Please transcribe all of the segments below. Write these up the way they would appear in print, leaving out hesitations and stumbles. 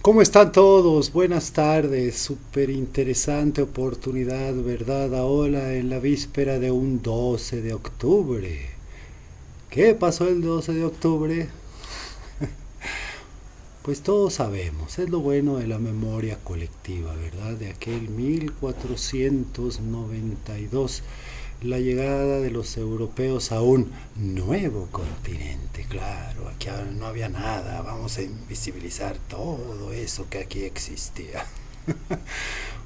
¿Cómo están todos? Buenas tardes. Súper interesante oportunidad, ¿verdad? Ahora en la víspera de un 12 de octubre. ¿Qué pasó el 12 de octubre? Pues todos sabemos, es lo bueno de la memoria colectiva, ¿verdad? De aquel 1492, la llegada de los europeos a un nuevo continente, claro, aquí no había nada, vamos a invisibilizar todo eso que aquí existía.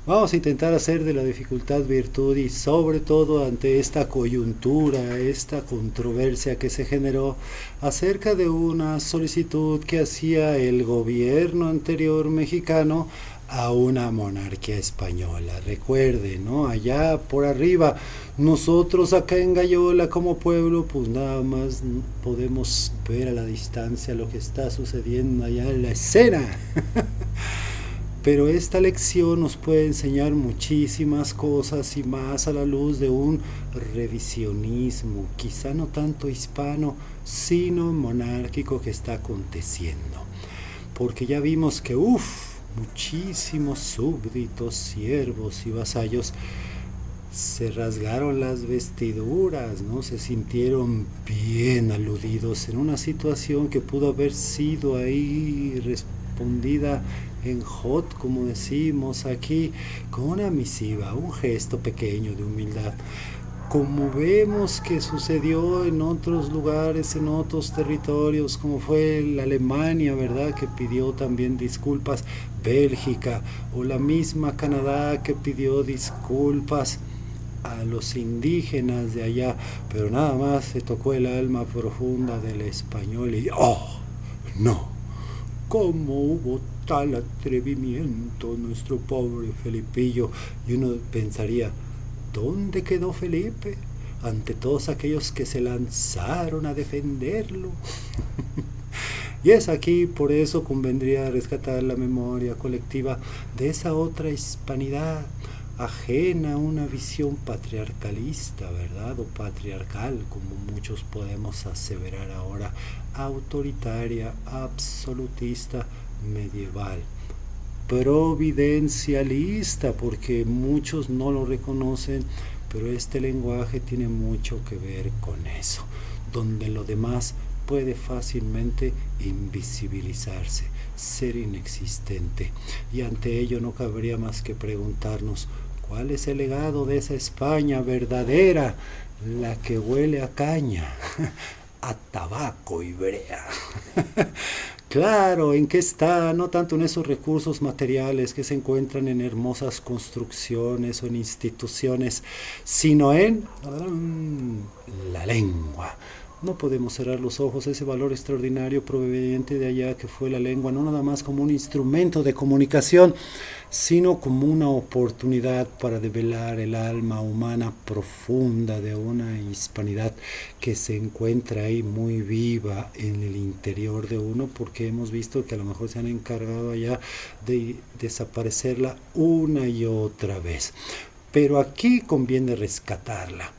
Vamos a intentar hacer de la dificultad virtud y sobre todo ante esta coyuntura, esta controversia que se generó acerca de una solicitud que hacía el gobierno anterior mexicano a una monarquía española. Recuerden, ¿no? Allá por arriba, nosotros acá en Gallola como pueblo, pues nada más podemos ver a la distancia lo que está sucediendo allá en la escena. Pero esta lección nos puede enseñar muchísimas cosas y más a la luz de un revisionismo, quizá no tanto hispano, sino monárquico que está aconteciendo. Porque ya vimos que, muchísimos súbditos, siervos y vasallos se rasgaron las vestiduras, ¿no? Se sintieron bien aludidos en una situación que pudo haber sido ahí respondida en hot, como decimos aquí, con una misiva, un gesto pequeño de humildad. Como vemos que sucedió en otros lugares, en otros territorios, como fue la Alemania, ¿verdad? Que pidió también disculpas, Bélgica, o la misma Canadá que pidió disculpas a los indígenas de allá, pero nada más se tocó el alma profunda del español y ¡oh! No, ¿cómo hubo tal atrevimiento nuestro pobre Felipillo? Y uno pensaría, ¿dónde quedó Felipe ante todos aquellos que se lanzaron a defenderlo? Y es aquí, por eso convendría rescatar la memoria colectiva de esa otra hispanidad ajena a una visión patriarcalista, ¿verdad? O patriarcal, como muchos podemos aseverar ahora, autoritaria, absolutista, medieval, providencialista, porque muchos no lo reconocen, pero este lenguaje tiene mucho que ver con eso, donde lo demás puede fácilmente invisibilizarse, ser inexistente, y ante ello no cabría más que preguntarnos cuál es el legado de esa España verdadera, la que huele a caña, a tabaco y brea. Claro, ¿en qué está? No tanto en esos recursos materiales que se encuentran en hermosas construcciones o en instituciones, sino en la lengua. No podemos cerrar los ojos a ese valor extraordinario proveniente de allá que fue la lengua, no nada más como un instrumento de comunicación, sino como una oportunidad para develar el alma humana profunda de una hispanidad que se encuentra ahí muy viva en el interior de uno, porque hemos visto que a lo mejor se han encargado allá de desaparecerla una y otra vez. Pero aquí conviene rescatarla.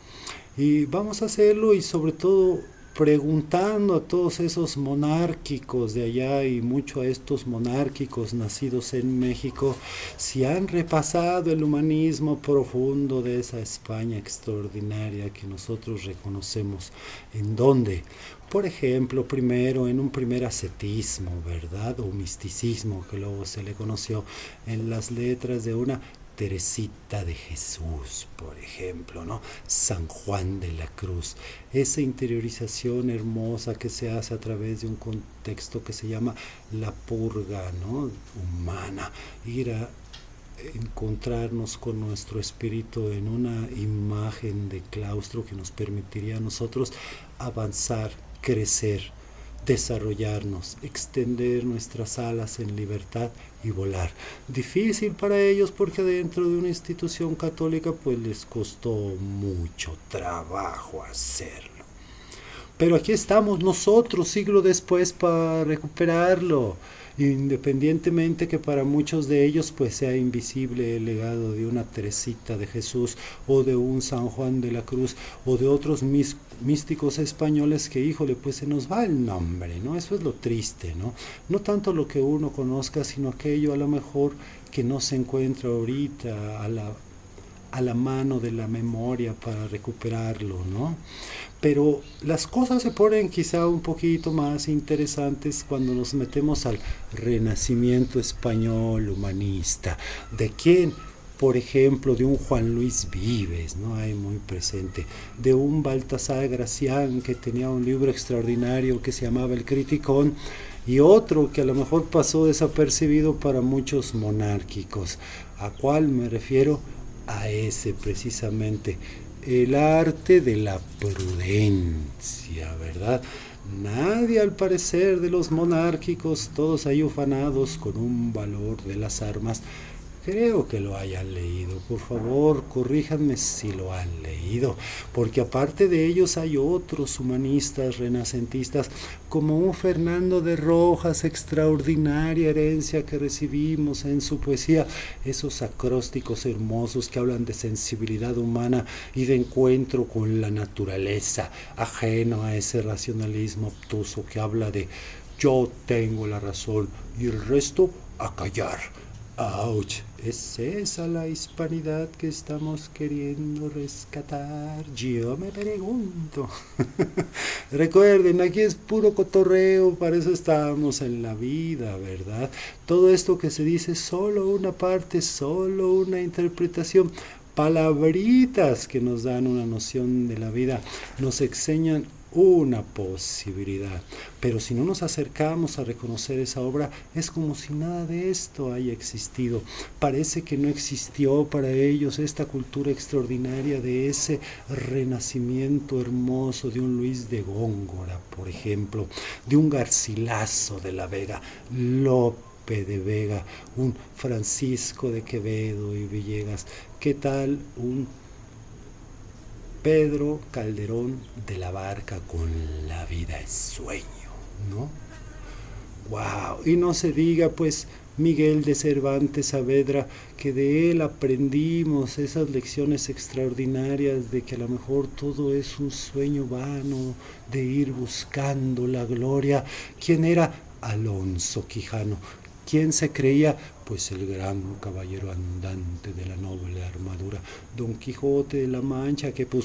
Y vamos a hacerlo y sobre todo preguntando a todos esos monárquicos de allá y mucho a estos monárquicos nacidos en México si han repasado el humanismo profundo de esa España extraordinaria que nosotros reconocemos. ¿En dónde? Por ejemplo, primero en un primer ascetismo, ¿verdad? O misticismo que luego se le conoció en las letras de una Teresita de Jesús, por ejemplo, ¿no? San Juan de la Cruz, esa interiorización hermosa que se hace a través de un contexto que se llama la purga, ¿no? Humana, ir a encontrarnos con nuestro espíritu en una imagen de claustro que nos permitiría a nosotros avanzar, crecer, desarrollarnos, extender nuestras alas en libertad y volar. Difícil para ellos porque dentro de una institución católica pues les costó mucho trabajo hacerlo. Pero aquí estamos nosotros, siglo después, para recuperarlo, independientemente que para muchos de ellos pues sea invisible el legado de una Teresita de Jesús o de un San Juan de la Cruz o de otros místicos españoles que, híjole, pues se nos va el nombre, ¿no? Eso es lo triste, ¿no? No tanto lo que uno conozca, sino aquello a lo mejor que no se encuentra ahorita a la mano de la memoria para recuperarlo, ¿no? Pero las cosas se ponen quizá un poquito más interesantes cuando nos metemos al renacimiento español humanista. ¿De quién? Por ejemplo, de un Juan Luis Vives, ¿no? Hay muy presente, de un Baltasar Gracián que tenía un libro extraordinario que se llamaba El Criticón, y otro que a lo mejor pasó desapercibido para muchos monárquicos. ¿A cuál me refiero? A ese precisamente, el arte de la prudencia, ¿verdad? Nadie al parecer de los monárquicos, todos ahí ufanados con un valor de las armas, creo que lo hayan leído. Por favor, corríjanme si lo han leído, porque aparte de ellos hay otros humanistas renacentistas, como un Fernando de Rojas, extraordinaria herencia que recibimos en su poesía, esos acrósticos hermosos que hablan de sensibilidad humana y de encuentro con la naturaleza, ajeno a ese racionalismo obtuso que habla de yo tengo la razón y el resto a callar. ¡Auch! ¿Es esa la hispanidad que estamos queriendo rescatar? Yo me pregunto. Recuerden, aquí es puro cotorreo, para eso estamos en la vida, ¿verdad? Todo esto que se dice, solo una parte, solo una interpretación, palabritas que nos dan una noción de la vida, nos enseñan una posibilidad, pero si no nos acercamos a reconocer esa obra, es como si nada de esto haya existido. Parece que no existió para ellos esta cultura extraordinaria de ese renacimiento hermoso de un Luis de Góngora, por ejemplo, de un Garcilaso de la Vega, Lope de Vega, un Francisco de Quevedo y Villegas. ¿Qué tal un Pedro Calderón de la Barca con La vida es sueño, ¿no? ¡Wow! Y no se diga, pues, Miguel de Cervantes Saavedra, que de él aprendimos esas lecciones extraordinarias de que a lo mejor todo es un sueño vano, de ir buscando la gloria. ¿Quién era? Alonso Quijano. ¿Quién se creía? Pues el gran caballero andante de la noble armadura, Don Quijote de la Mancha, que pues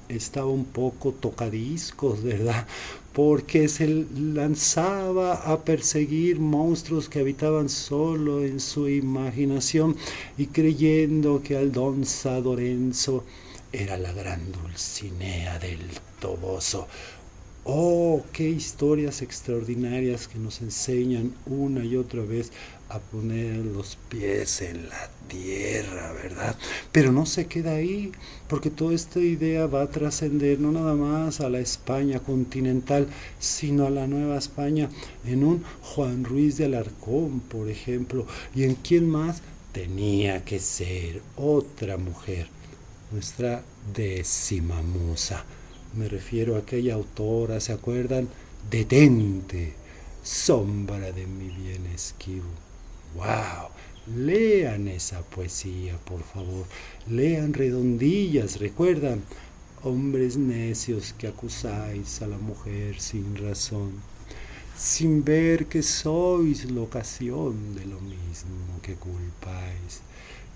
estaba un poco tocadiscos, ¿verdad? Porque se lanzaba a perseguir monstruos que habitaban solo en su imaginación y creyendo que al don Sadorenzo era la gran Dulcinea del Toboso. Oh, qué historias extraordinarias que nos enseñan una y otra vez a poner los pies en la tierra, ¿verdad? Pero no se queda ahí, porque toda esta idea va a trascender no nada más a la España continental, sino a la Nueva España, en un Juan Ruiz de Alarcón, por ejemplo, y en quién más tenía que ser otra mujer, nuestra décima musa. Me refiero a aquella autora, ¿se acuerdan? Detente, sombra de mi bien esquivo. ¡Wow! Lean esa poesía, por favor. Lean Redondillas, ¿recuerdan? Hombres necios que acusáis a la mujer sin razón, sin ver que sois la ocasión de lo mismo que culpáis.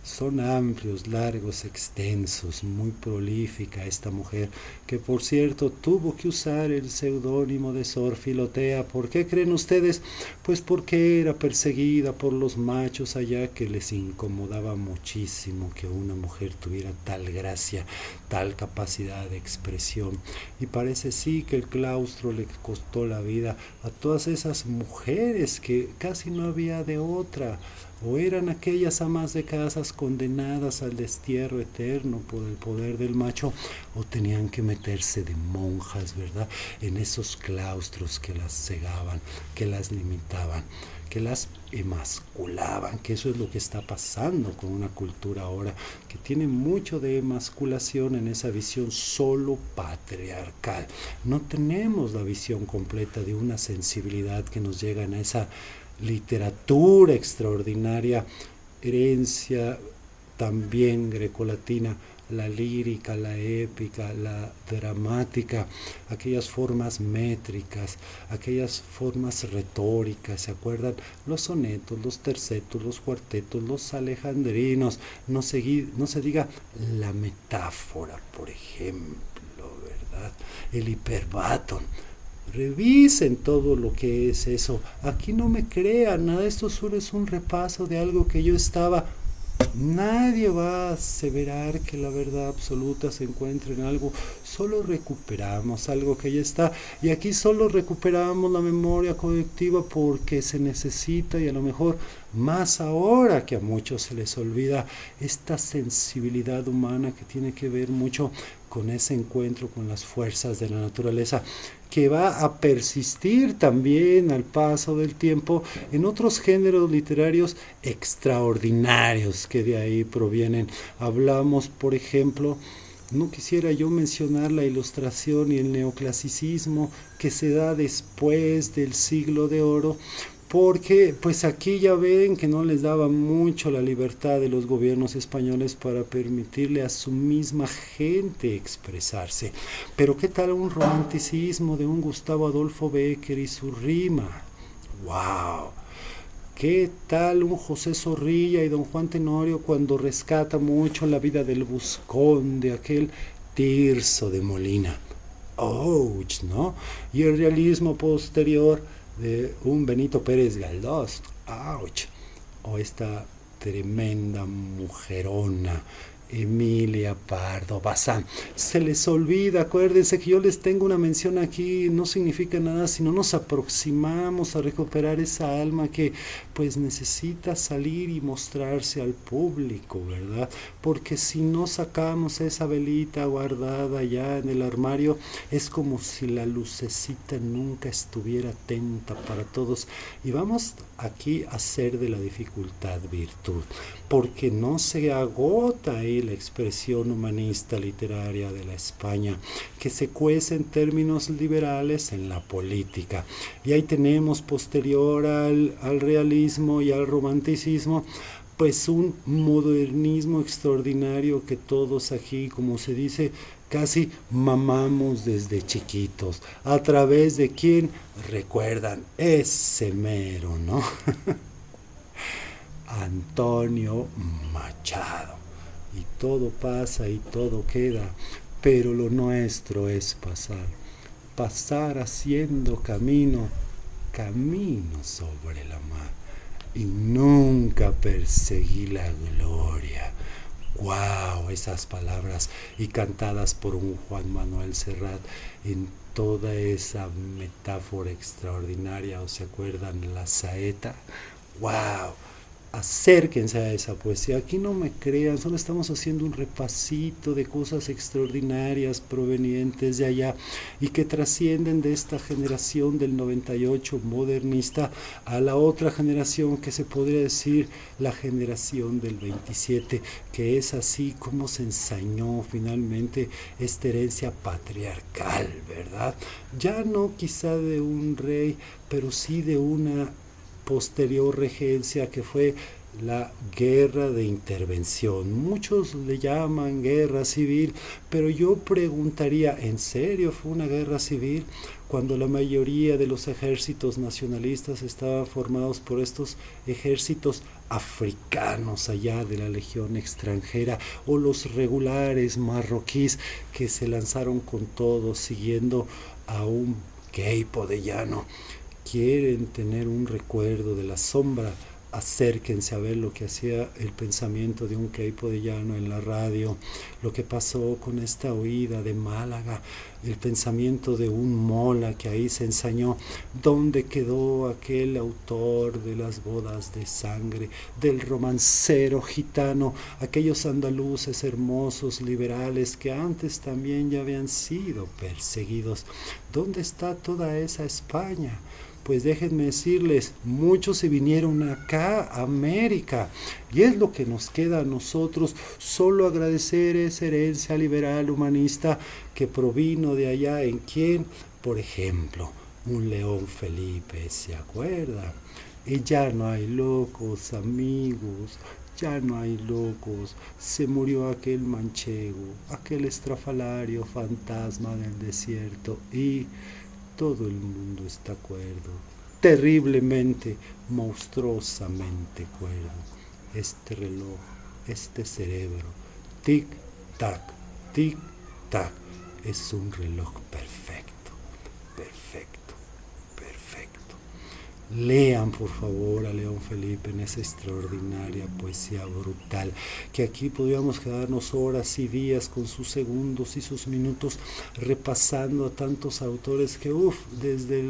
Son amplios, largos, extensos, muy prolífica esta mujer, que por cierto tuvo que usar el seudónimo de Sor Filotea. ¿Por qué creen ustedes? Pues porque era perseguida por los machos allá, que les incomodaba muchísimo que una mujer tuviera tal gracia, tal capacidad de expresión. Y parece sí que el claustro le costó la vida a todas esas mujeres que casi no había de otra. O eran aquellas amas de casas condenadas al destierro eterno por el poder del macho, o tenían que meterse de monjas, ¿verdad?, en esos claustros que las cegaban, que las limitaban, que las emasculaban, que eso es lo que está pasando con una cultura ahora, que tiene mucho de emasculación en esa visión solo patriarcal. No tenemos la visión completa de una sensibilidad que nos llega a esa literatura extraordinaria, herencia también grecolatina, la lírica, la épica, la dramática, aquellas formas métricas, aquellas formas retóricas, ¿se acuerdan? Los sonetos, los tercetos, los cuartetos, los alejandrinos, no se diga la metáfora, por ejemplo, ¿verdad? El hiperbátón. Revisen todo lo que es eso. Aquí no me crean, nada, esto solo es un repaso de algo que yo estaba. Nadie va a aseverar que la verdad absoluta se encuentre en algo, solo recuperamos algo que ya está, y aquí solo recuperamos la memoria colectiva porque se necesita, y a lo mejor más ahora que a muchos se les olvida, esta sensibilidad humana que tiene que ver mucho con ese encuentro con las fuerzas de la naturaleza, que va a persistir también al paso del tiempo en otros géneros literarios extraordinarios que de ahí provienen. Hablamos, por ejemplo, no quisiera yo mencionar la Ilustración y el neoclasicismo que se da después del Siglo de Oro, porque pues aquí ya ven que no les daba mucho la libertad de los gobiernos españoles para permitirle a su misma gente expresarse. Pero ¿qué tal un romanticismo de un Gustavo Adolfo Bécquer y su rima? ¡Wow! ¿Qué tal un José Zorrilla y don Juan Tenorio cuando rescata mucho la vida del buscón de aquel Tirso de Molina? ¡Ouch! ¿No? Y el realismo posterior de un Benito Pérez Galdós, ¡ouch! O esta tremenda mujerona Emilia Pardo Bazán. Se les olvida, acuérdense que yo les tengo una mención aquí, no significa nada, sino nos aproximamos a recuperar esa alma que pues necesita salir y mostrarse al público, ¿verdad? Porque si no sacamos esa velita guardada ya en el armario, es como si la lucecita nunca estuviera atenta para todos. Y vamos aquí a hacer de la dificultad virtud, porque no se agota ahí la expresión humanista literaria de la España, que se cuece en términos liberales en la política. Y ahí tenemos, posterior al realismo y al romanticismo, pues un modernismo extraordinario que todos aquí, como se dice, casi mamamos desde chiquitos. ¿A través de quién? Recuerdan, ese mero, ¿no? Antonio Machado. Y todo pasa y todo queda, pero lo nuestro es pasar. Pasar haciendo camino sobre la mar. Y nunca perseguí la gloria. ¡Wow! Esas palabras, y cantadas por un Juan Manuel Serrat en toda esa metáfora extraordinaria. ¿O se acuerdan la saeta? ¡Wow! Acérquense a esa poesía. Aquí no me crean, solo estamos haciendo un repasito de cosas extraordinarias provenientes de allá y que trascienden de esta generación del 98 modernista a la otra generación que se podría decir la generación del 27, que es así como se ensañó finalmente esta herencia patriarcal, ¿verdad? Ya no quizá de un rey, pero sí de una posterior regencia que fue la guerra de intervención. Muchos le llaman guerra civil, pero yo preguntaría, ¿en serio fue una guerra civil? Cuando la mayoría de los ejércitos nacionalistas estaban formados por estos ejércitos africanos allá de la legión extranjera, o los regulares marroquíes que se lanzaron con todo siguiendo a un Queipo de Llano. Quieren tener un recuerdo de la sombra, acérquense a ver lo que hacía el pensamiento de un Queipo de Llano en la radio, lo que pasó con esta huida de Málaga, el pensamiento de un Mola que ahí se ensañó. ¿Dónde quedó aquel autor de las bodas de sangre, del romancero gitano, aquellos andaluces hermosos, liberales, que antes también ya habían sido perseguidos? ¿Dónde está toda esa España? pues déjenme decirles, muchos se vinieron acá a América, y es lo que nos queda a nosotros, solo agradecer esa herencia liberal humanista que provino de allá. ¿En quién? Por ejemplo, un León Felipe, ¿se acuerda? Y ya no hay locos, amigos, ya no hay locos. Se murió aquel manchego, aquel estrafalario fantasma del desierto, y todo el mundo está cuerdo, terriblemente, monstruosamente cuerdo. Este reloj, este cerebro, tic-tac, tic-tac, es un reloj perfecto, perfecto, perfecto. Lean por favor a León Felipe en esa extraordinaria poesía brutal, que aquí podríamos quedarnos horas y días con sus segundos y sus minutos repasando a tantos autores que desde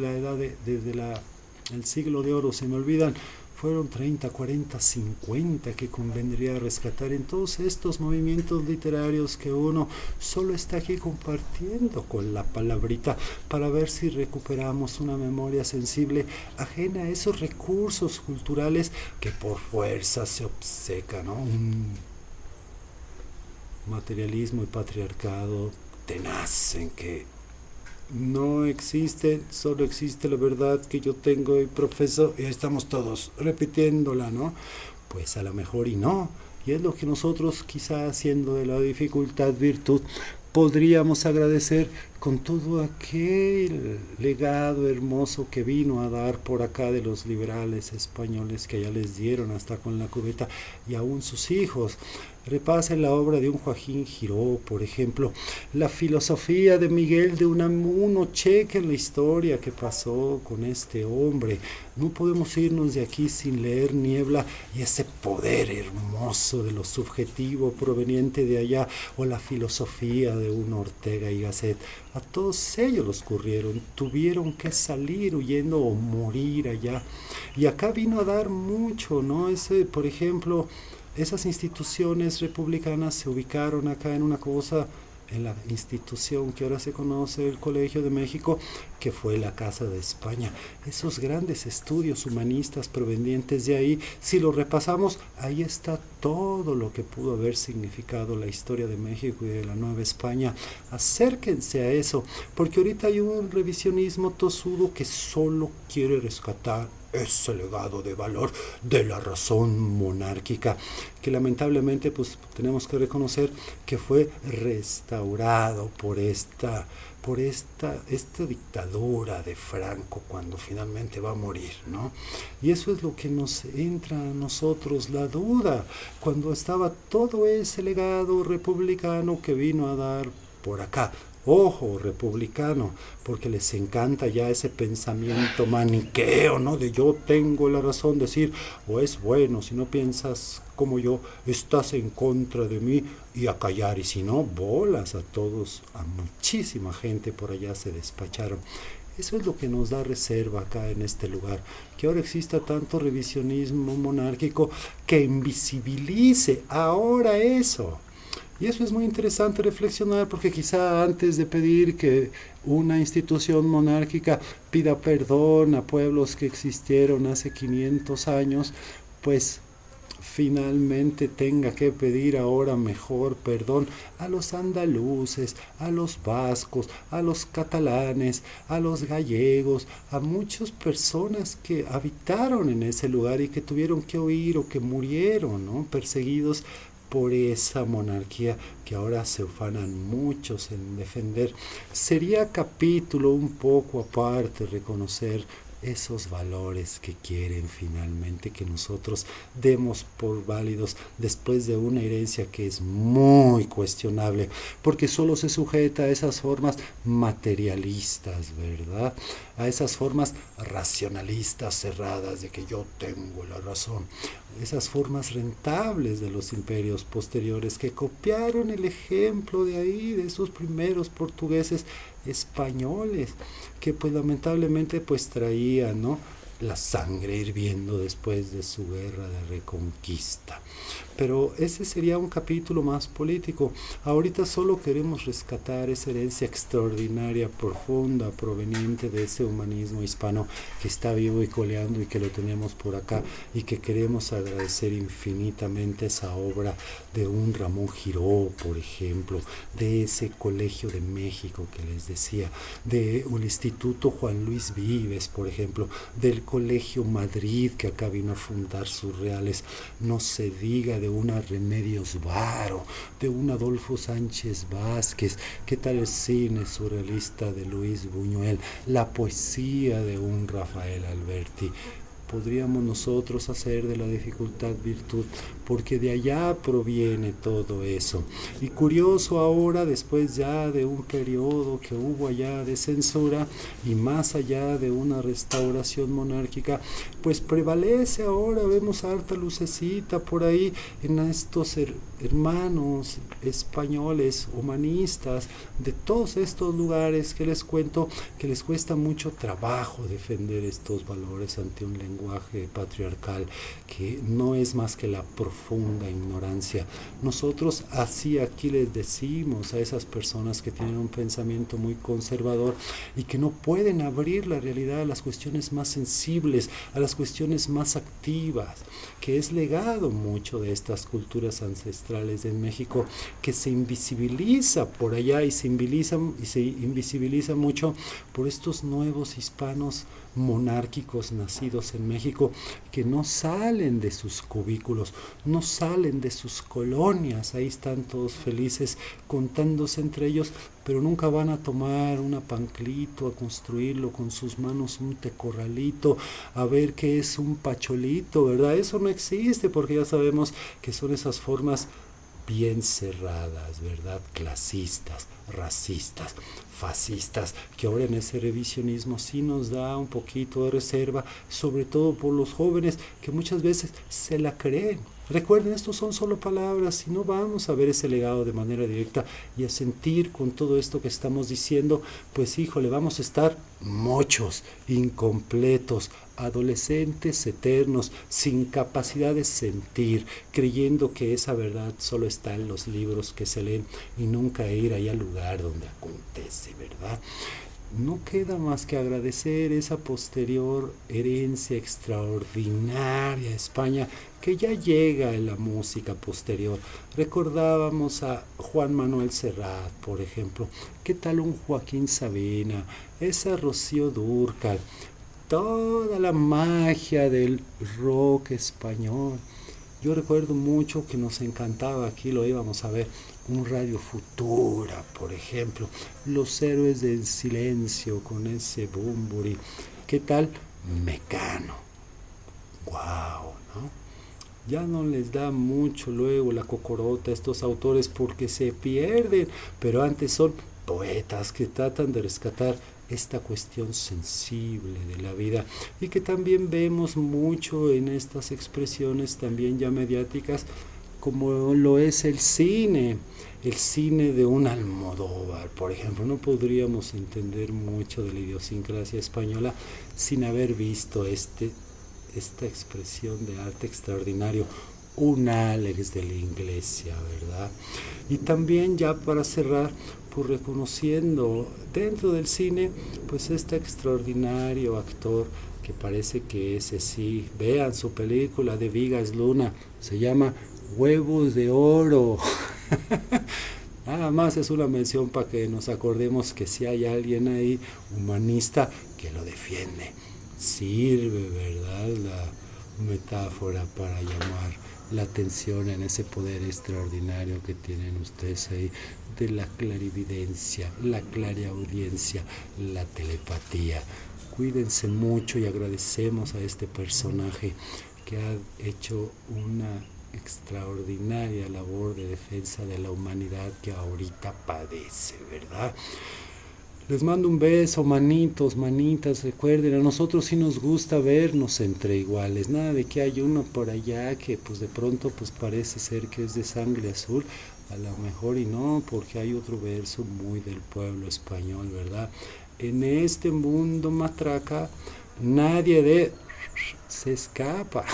el siglo de oro se me olvidan. Fueron 30, 40, 50 que convendría rescatar en todos estos movimientos literarios que uno solo está aquí compartiendo con la palabrita para ver si recuperamos una memoria sensible ajena a esos recursos culturales que por fuerza se obcecan, ¿no? Un materialismo y patriarcado tenaz en que no existe, solo existe la verdad que yo tengo y profeso, y estamos todos repitiéndola, ¿no? Pues a lo mejor y no, y es lo que nosotros, quizá haciendo de la dificultad virtud, podríamos agradecer con todo aquel legado hermoso que vino a dar por acá de los liberales españoles que ya les dieron hasta con la cubeta, y aún sus hijos. Repasen la obra de un Joaquín Giró, por ejemplo, la filosofía de Miguel de Unamuno, chequen la historia que pasó con este hombre. No podemos irnos de aquí sin leer Niebla y ese poder hermoso de lo subjetivo proveniente de allá, o la filosofía de un Ortega y Gasset. A todos ellos los corrieron, tuvieron que salir huyendo o morir allá. Y acá vino a dar mucho, ¿no? Por ejemplo, esas instituciones republicanas se ubicaron acá en una cosa, en la institución que ahora se conoce, el Colegio de México, que fue la Casa de España. Esos grandes estudios humanistas provenientes de ahí, si lo repasamos, ahí está todo lo que pudo haber significado la historia de México y de la Nueva España. Acérquense a eso, porque ahorita hay un revisionismo tosudo que solo quiere rescatar ese legado de valor de la razón monárquica, que lamentablemente pues tenemos que reconocer que fue restaurado por esta dictadura de Franco cuando finalmente va a morir, ¿no? Y eso es lo que nos entra a nosotros, la duda, cuando estaba todo ese legado republicano que vino a dar por acá. Ojo, republicano, porque les encanta ya ese pensamiento maniqueo, ¿no? De yo tengo la razón, decir, o es bueno, si no piensas como yo, estás en contra de mí, y a callar, y si no, bolas a todos, a muchísima gente por allá se despacharon. Eso es lo que nos da reserva acá en este lugar, que ahora exista tanto revisionismo monárquico que invisibilice ahora eso. Y eso es muy interesante reflexionar, porque quizá antes de pedir que una institución monárquica pida perdón a pueblos que existieron hace 500 años, pues finalmente tenga que pedir ahora mejor perdón a los andaluces, a los vascos, a los catalanes, a los gallegos, a muchas personas que habitaron en ese lugar y que tuvieron que huir o que murieron, ¿no? Perseguidos por esa monarquía que ahora se ufanan muchos en defender. Sería capítulo un poco aparte reconocer esos valores que quieren finalmente que nosotros demos por válidos después de una herencia que es muy cuestionable, porque solo se sujeta a esas formas materialistas, ¿verdad? A esas formas racionalistas cerradas de que yo tengo la razón, esas formas rentables de los imperios posteriores que copiaron el ejemplo de ahí, de esos primeros portugueses españoles, que pues lamentablemente pues traían, ¿no?, la sangre hirviendo después de su guerra de reconquista. Pero ese sería un capítulo más político. Ahorita solo queremos rescatar esa herencia extraordinaria, profunda, proveniente de ese humanismo hispano que está vivo y coleando y que lo tenemos por acá, y que queremos agradecer infinitamente esa obra de un Ramón Giró, por ejemplo, de ese Colegio de México que les decía, de un Instituto Juan Luis Vives, por ejemplo, del Colegio Madrid que acá vino a fundar sus reales, no se diga de una Remedios Varo, de un Adolfo Sánchez Vázquez, qué tal el cine surrealista de Luis Buñuel, la poesía de un Rafael Alberti. Podríamos nosotros hacer de la dificultad virtud, porque de allá proviene todo eso. Y curioso ahora, después ya de un periodo que hubo allá de censura y más allá de una restauración monárquica, pues prevalece ahora, vemos harta lucecita por ahí en estos hermanos españoles, humanistas, de todos estos lugares que les cuento que les cuesta mucho trabajo defender estos valores ante un lenguaje patriarcal que no es más que la profunda ignorancia. Nosotros así aquí les decimos a esas personas que tienen un pensamiento muy conservador y que no pueden abrir la realidad a las cuestiones más sensibles, a las cuestiones más activas, que es legado mucho de estas culturas ancestrales en México, que se invisibiliza por allá y se invisibiliza mucho por estos nuevos hispanos monárquicos nacidos en México, que no salen de sus cubículos, no salen de sus colonias, ahí están todos felices contándose entre ellos, pero nunca van a tomar un panclito, a construirlo con sus manos, un tecorralito, a ver qué es un pacholito, ¿verdad? Eso no existe, porque ya sabemos que son esas formas bien cerradas, ¿verdad? Clasistas, racistas, fascistas, que ahora en ese revisionismo sí nos da un poquito de reserva, sobre todo por los jóvenes que muchas veces se la creen. Recuerden, estos son solo palabras y no vamos a ver ese legado de manera directa y a sentir con todo esto que estamos diciendo, pues híjole, vamos a estar mochos, incompletos, adolescentes eternos, sin capacidad de sentir, creyendo que esa verdad solo está en los libros que se leen y nunca ir ahí al lugar donde acontece, ¿verdad? No queda más que agradecer esa posterior herencia extraordinaria a España que ya llega en la música posterior. Recordábamos a Juan Manuel Serrat, por ejemplo. ¿Qué tal un Joaquín Sabina? Esa Rocío Dúrcal. Toda la magia del rock español. Yo recuerdo mucho que nos encantaba, aquí lo íbamos a ver, un Radio Futura, por ejemplo, Los Héroes del Silencio con ese Bumburi. ¿Qué tal? Mecano. ¡Guau! ¿No? Ya no les da mucho luego la cocorota a estos autores porque se pierden, pero antes son poetas que tratan de rescatar esta cuestión sensible de la vida y que también vemos mucho en estas expresiones también ya mediáticas, como lo es el cine de un Almodóvar, por ejemplo. No podríamos entender mucho de la idiosincrasia española sin haber visto esta expresión de arte extraordinario, un Alex de la Iglesia, ¿verdad? Y también ya para cerrar, pues reconociendo dentro del cine, pues este extraordinario actor que parece que ese sí, vean su película de Vigas Luna, se llama Huevos de Oro. Nada más es una mención para que nos acordemos que si hay alguien ahí, humanista, que lo defiende. Sirve, ¿verdad?, la metáfora para llamar la atención en ese poder extraordinario que tienen ustedes ahí de la clarividencia, la clariaudiencia, la telepatía. Cuídense mucho y agradecemos a este personaje que ha hecho una extraordinaria labor de defensa de la humanidad que ahorita padece, ¿verdad? Les mando un beso, manitos, manitas. Recuerden, a nosotros sí nos gusta vernos entre iguales. Nada de que hay uno por allá que pues de pronto pues parece ser que es de sangre azul. A lo mejor y no, porque hay otro verso muy del pueblo español, ¿verdad? En este mundo matraca, nadie de se escapa.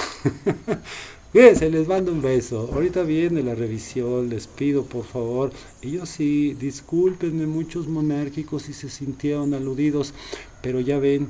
Bien, se les manda un beso. Ahorita viene la revisión, les pido por favor. Y yo sí, discúlpenme muchos monárquicos si se sintieron aludidos, pero ya ven,